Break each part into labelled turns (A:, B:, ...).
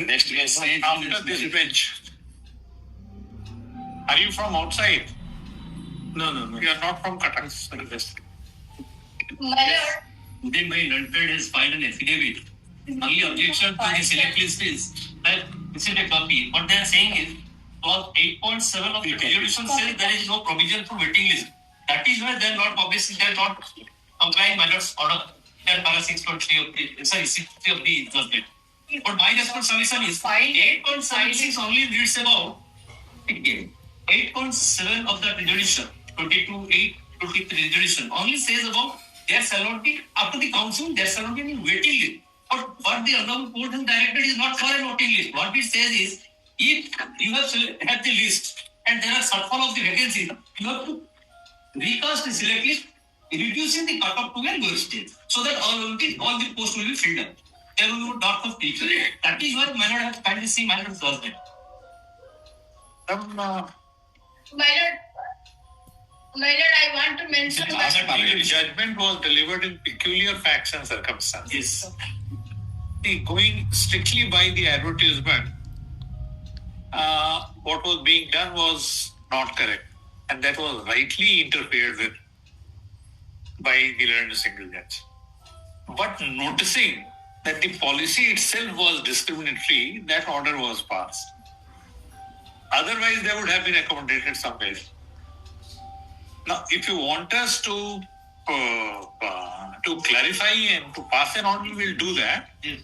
A: Next we say after this bench. Are you from outside? No. You are not from Cuttack.
B: Today my learned has filed an affidavit. Only objection to the select list is that this is a copy. What they are saying is clause 8.7 of the resolution says there is no provision for waiting list. That is why they are not publishing, they are not complying my lord's order. They are para 6.3 of the 6.3 of the judgment. But my response submission is 8.76 only reads about 8.7 of that resolution, 22.8.23 resolution only says about there shall not be, up to the council, there shall not be any waiting list. But what the honorable court has directed is not for a waiting list. What it says is, if you have had the list and there are shortfall of the vacancy, you have to recast the select list, reducing the cutoff to a lower stage, so that all the posts will be filled up. There will be no dark of teacher. That is why my lord has kindly seen my lord's judgment.
C: My lord, I want to mention that
A: the judgment was delivered in peculiar facts and circumstances.
B: Yes.
A: See, going strictly by the advertisement, what was being done was not correct, and that was rightly interfered with by the learned single judge. But noticing that the policy itself was discriminatory, that order was passed. Otherwise, they would have been accommodated somewhere. Now, if you want us to clarify and to pass an order, we'll do that.
B: Yes.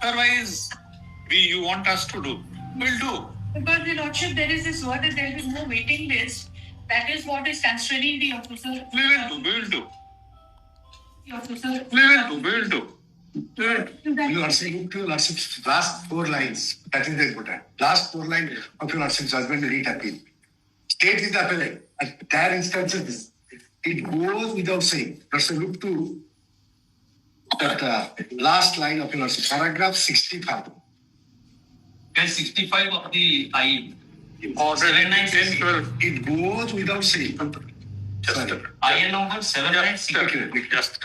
A: Otherwise, you want us to do, we'll do.
C: because the lordship, there is this word that there is no waiting list. That is what is constraining the officer.
A: We will do.
C: The officer.
A: We will do.
D: You are saying to your lordship's last 4 lines. That is the important. Last 4 lines of your lordship's judgment read appeal. State is the appellate. At their instances, it goes without saying. Let's look to that last line of your lordship, paragraph 65.
B: Page 65 of the I.
A: Order 10-12.
D: It goes without saying.
B: IN number 7962.
A: Just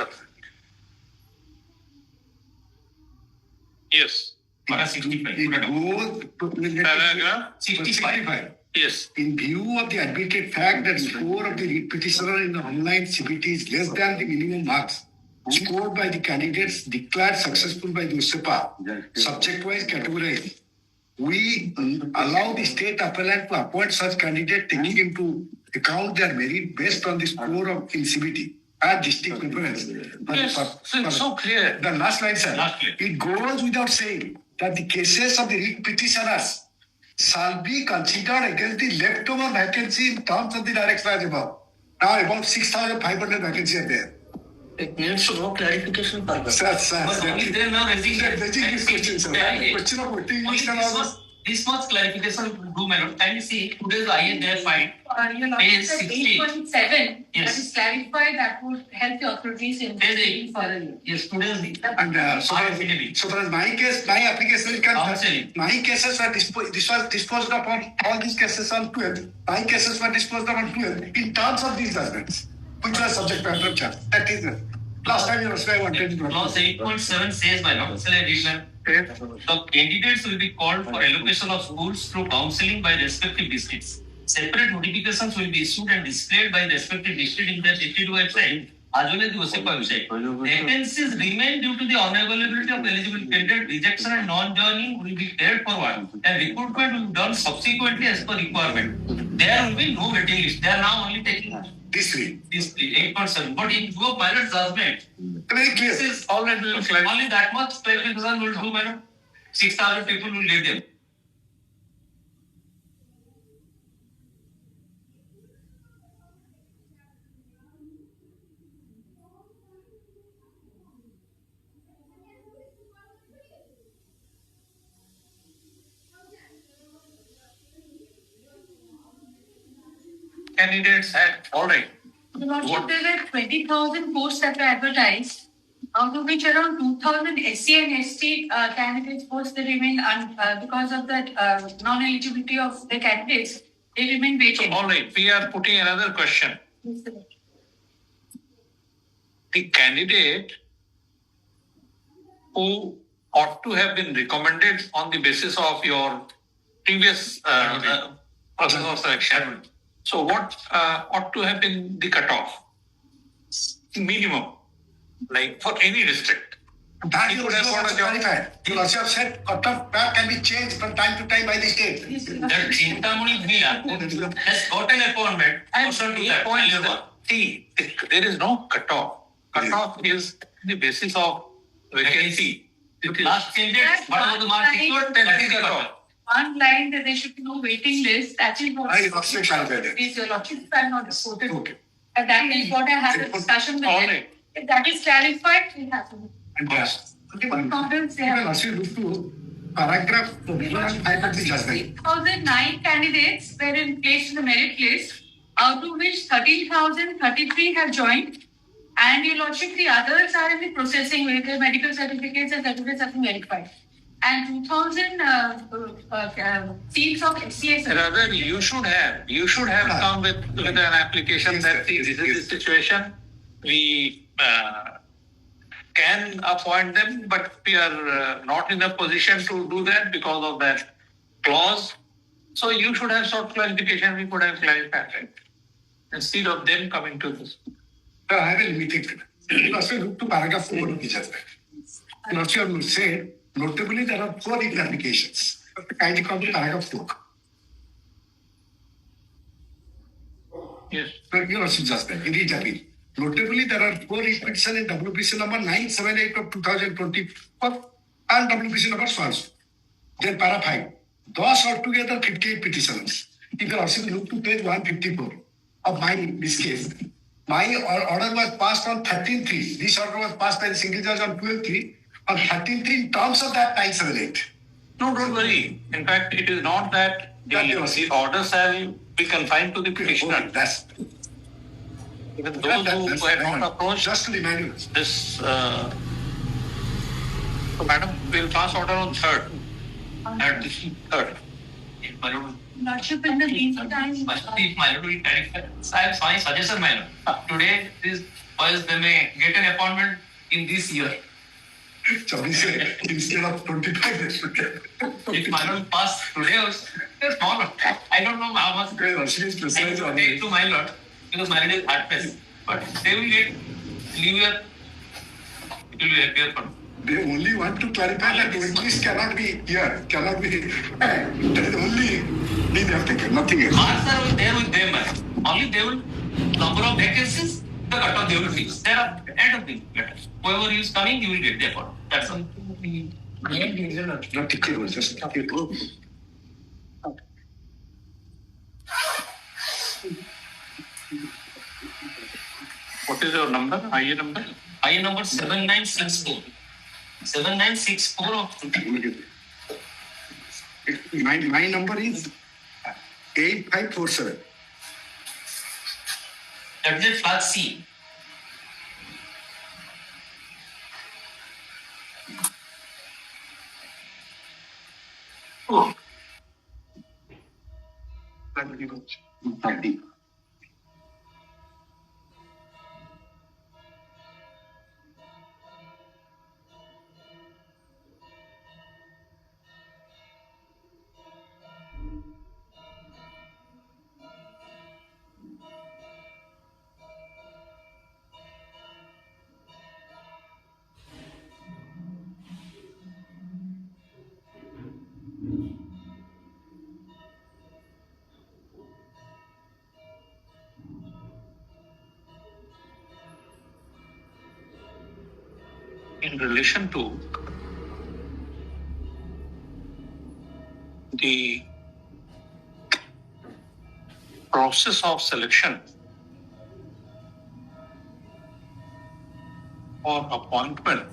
A: yes.
B: Para 65.
D: It goes to
A: Paragraph
B: 65.
A: yes.
D: In view of the admitted fact that score of the petitioner in the online CBT is less than the minimum marks scored by the candidates declared successful by the OSEPA, subject-wise categorized, we allow the state appellant to appoint such candidate taking into account their merit based on the score of in CBT and district preference.
A: Yes, it's so clear.
D: The last line, sir.
B: Last line.
D: It goes without saying that the cases of the writ petitioners shall be considered against the leftover vacancy in terms of the direction as above. Now about 6,500 vacancies are there.
B: It needs to no clarification purpose.
D: Sir.
B: But only they are now raising
D: This question, sir. Question of voting list and all this.
B: This much clarification will do, my lord. Can you see today's IN they have filed?
C: Your
B: Page
C: lordship,
B: 16.
C: 8.7.
B: Yes.
C: That is clarified. That would help the authorities in
B: Page
C: taking further.
B: Yes, today's
D: And so far as my case, my application
B: Counseling.
D: my cases were disposed of on all these cases on 12th. My cases were disposed of on 12th in terms of these judgments, which were subject matter of charge. That is it. Last time you were saying I wanted to
B: Clause 8.7 says, my lord, shall I read, ma'am? The candidates will be called for allocation of schools through counselling by respective districts. Separate notifications will be issued and displayed by the respective district in the SHRIYA website as well as the OSEPA website. Vacancies remain due to the unavailability of eligible candidate, rejection and non-joining will be carried forward and recruitment will be done subsequently as per requirement. There will be no waiting list. They are now only taking
D: these three.
B: this 8.7. But in your pilot judgment,
D: Very clear.
B: this is only that much clarification will do, madam. 6,000 people will leave them.
A: candidates had, all right.
C: There were 20,000 posts that were advertised, out of which around 2,000 SC and ST candidates posts they remained because of that non-eligibility of the candidates, they remain
A: So,
C: vacant.
A: all right, we are putting another question. The candidate who ought to have been recommended on the basis of your previous process of selection. So what ought to have been the cutoff? Minimum, like for any district.
D: That
A: He
D: you
A: could
D: also
A: have
D: have
A: got a job.
D: clarified. You also have said cut-off can be changed from time to time by the state.
B: That Chintamani Bhila has got an appointment.
A: And
B: Pursuant to
A: the
B: that,
A: point
B: clear
A: is
B: one.
A: that, see, there is no cutoff. Cutoff is the basis of vacancy. It is
B: Last candidate, what was the mark secured? That is the cutoff.
C: One line that there should be no waiting list, that is what
D: I also clarified it.
C: is your lordship, if I'm not reported.
D: Okay.
C: And that is what I had a discussion with
A: All
C: them.
A: right.
C: If that is clarified, we have to.
D: And yes.
C: Confidence they
D: You can
C: have.
D: also look to paragraph 1 and 5 of the judgment.
C: 3,009 candidates were in place in the merit list, out of which 13,033 have joined. And your lordship, the others are in the processing where their medical certificates and certificates have been verified. And 2,000 seats of SCS.
A: Rather, you should have come with an application that this is the situation. We can appoint them, but we are not in a position to do that because of that clause. So you should have sought clarification. We could have clarified it instead of them coming to this.
D: I will limited it. You also look to paragraph 4 of the judgment. And also I will say, notably there are 4 legal applications. Kindly come to paragraph 4.
A: Yes.
D: You also judgment, in each appeal. Notably, there are 4 petitions in WPC number 978 of 2024 and WPC number so. Then para 5. Thus altogether 58 petitions. You can also look to page 154 of this case. My order was passed on 13-3. This order was passed by the single judge on 12-3. On 13-3 in terms of that 978.
A: No, don't worry. In fact, it is not that the order shall be confined to the petitioner.
D: Okay, that's
A: Even those who have not approached
D: just to remind you.
A: this, so madam, we'll pass order on 3rd. At this 3rd.
B: My lord,
C: Lordship, in the meantime,
B: my lord, we clarify. I have my suggestion, my lord. Today, these boys, they may get an appointment in this year.
D: So we say instead of 25 they should get.
B: If my lord pass today, also, there's no lord. I don't know how much
D: Okay, Rashid is precise on
B: take
D: it.
B: to my lord because my lord is hard pressed. But they will get leave here. It will be appear for.
D: They only want to clarify that English cannot be here, cannot be. That is only need they have taken, nothing else.
B: Marks are there with them, man. Only they will number of vacancies, the cutoff they will fix. There are end of the letter. Whoever is coming, he will get the appointment. That's all.
D: Not ticket, just ticket.
A: What is your number? IA number?
B: IA number 7964. 7964 of
D: My number is 8547.
B: that is flat C.
A: Oh. In relation to the process of selection or appointment,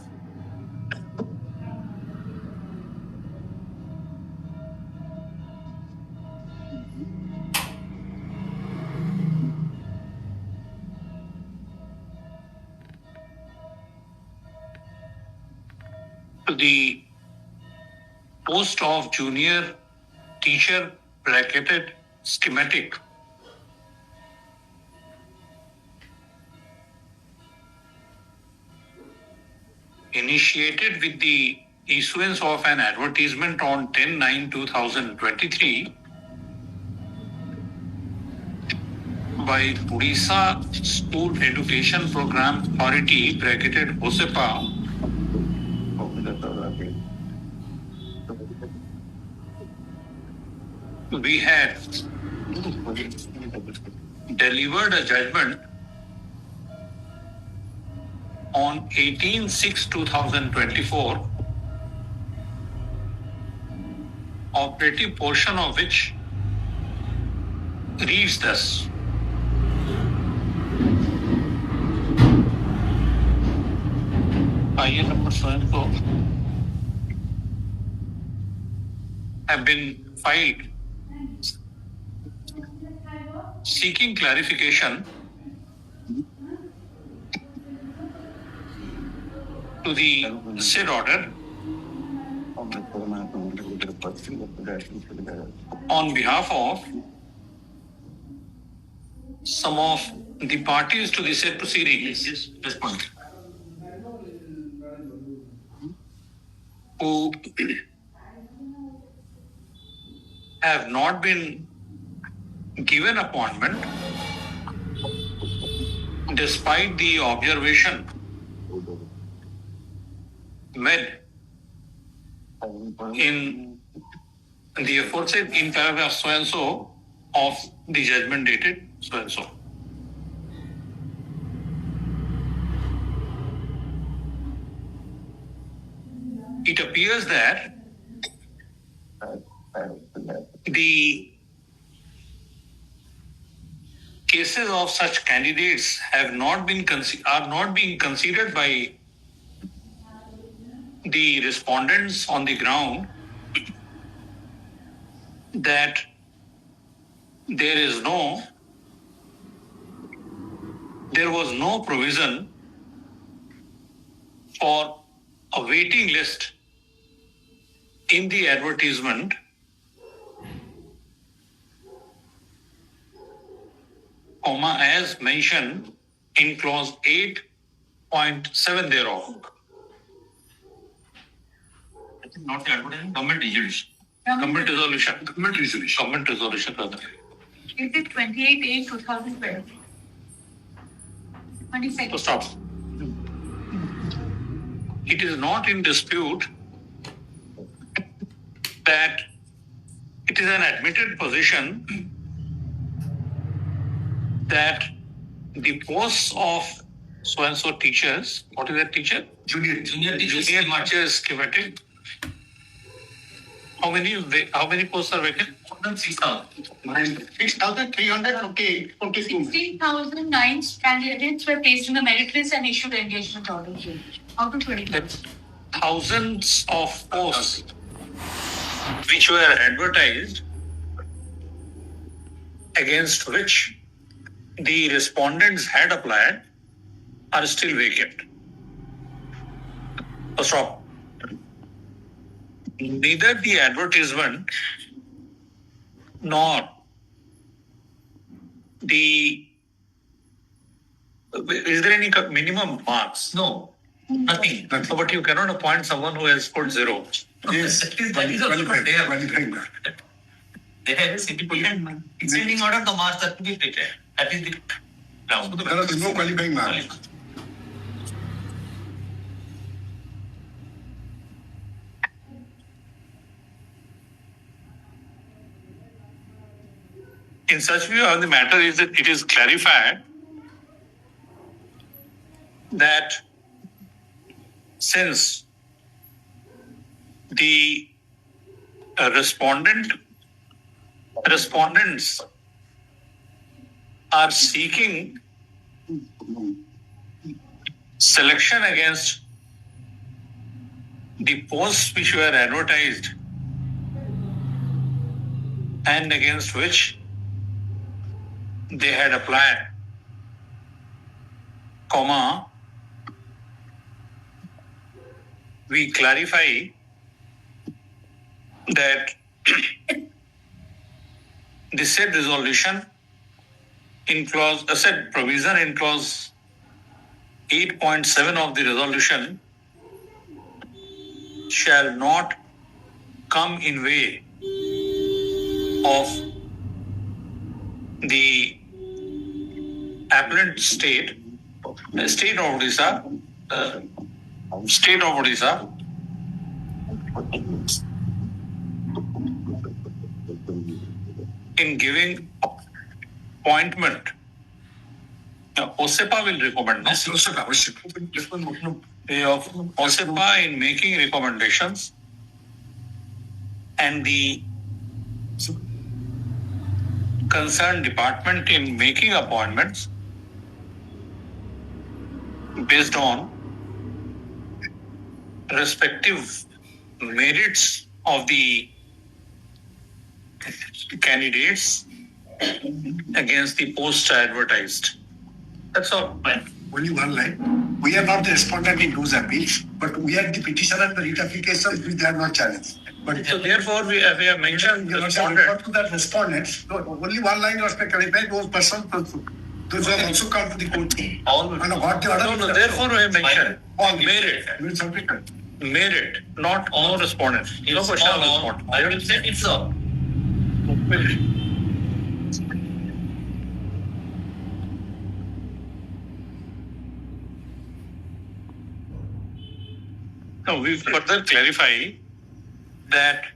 A: to the post of junior teacher bracketed schematic initiated with the issuance of an advertisement on 10/9/2023 by Odisha School Education Program Authority bracketed OSEPA we had delivered a judgment on 18/6/2024, operative portion of which reads thus. IN number so and so have been filed seeking clarification to the said order on behalf of some of the parties to the said proceedings who have not been given appointment despite the observation made in the aforesaid in paragraph so and so of the judgment dated so and so. It appears that the cases of such candidates have not been are not being considered by the respondents on the ground that there was no provision for a waiting list in the advertisement as mentioned in clause 8.7 thereof. Not the advertisement, government resolution. Government resolution rather.
C: Is it 28/8/2012? 22nd.
A: So stop. It is not in dispute that it is an admitted position that the posts of so and so teachers, what is that teacher? Junior teachers schematic. How many posts are vacant?
D: 6,300. Okay.
C: 16,009 candidates were placed in the merit list and issued engagement orders. Out of 20.
A: That's thousands of posts which were advertised against which the respondents had applied are still vacant. So stop. Neither the advertisement nor the is there any minimum marks?
B: No, nothing.
A: So, but you cannot appoint someone who has scored 0.
D: Yes.
B: That is also not there.
D: Qualifying mark.
B: They have a significant descending order, the marks are to be prepared. That is the ground.
D: There is no qualifying mark.
A: In such view, the matter is that it is clarified that since the respondents are seeking selection against the posts which were advertised and against which they had applied, we clarify that the said resolution in clause, said provision in clause 8.7 of the resolution shall not come in way of the appellant state of Odisha, in giving appointment. OSEPA will recommend. No? OSEPA in making recommendations, and the concerned department in making appointments based on respective merits of the candidates against the post advertised. That's all.
D: Only one line. We are not the respondent in those appeals, but we are the petitioner and the writ applications which they are not challenged. But
A: so therefore we have mentioned
D: you respondent. To that respondents. No, only one line was clarified. Those persons, those have also come to the court.
A: All and what the other. No, therefore we have mentioned merit, not all respondents. No question of respondent.
B: I will say it's all.
A: No, we further clarify that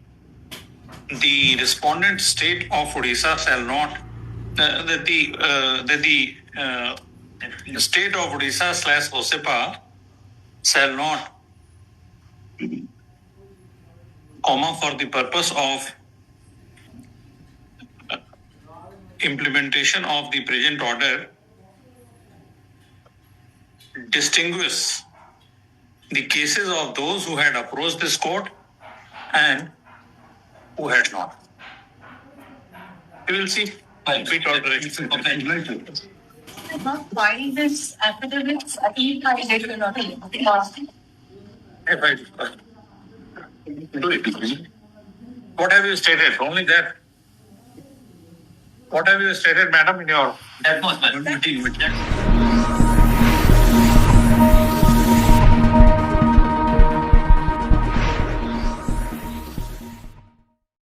A: the respondent state of Odisha shall not, that the state of Odisha / OSEPA shall not, for the purpose of implementation of the present order, distinguish the cases of those who had approached this court and who had not. We will see. Bit alteration.
C: Why this affidavits appeal I get not
A: What have you stated? Only that. What have you stated, madam, in your...
B: That was my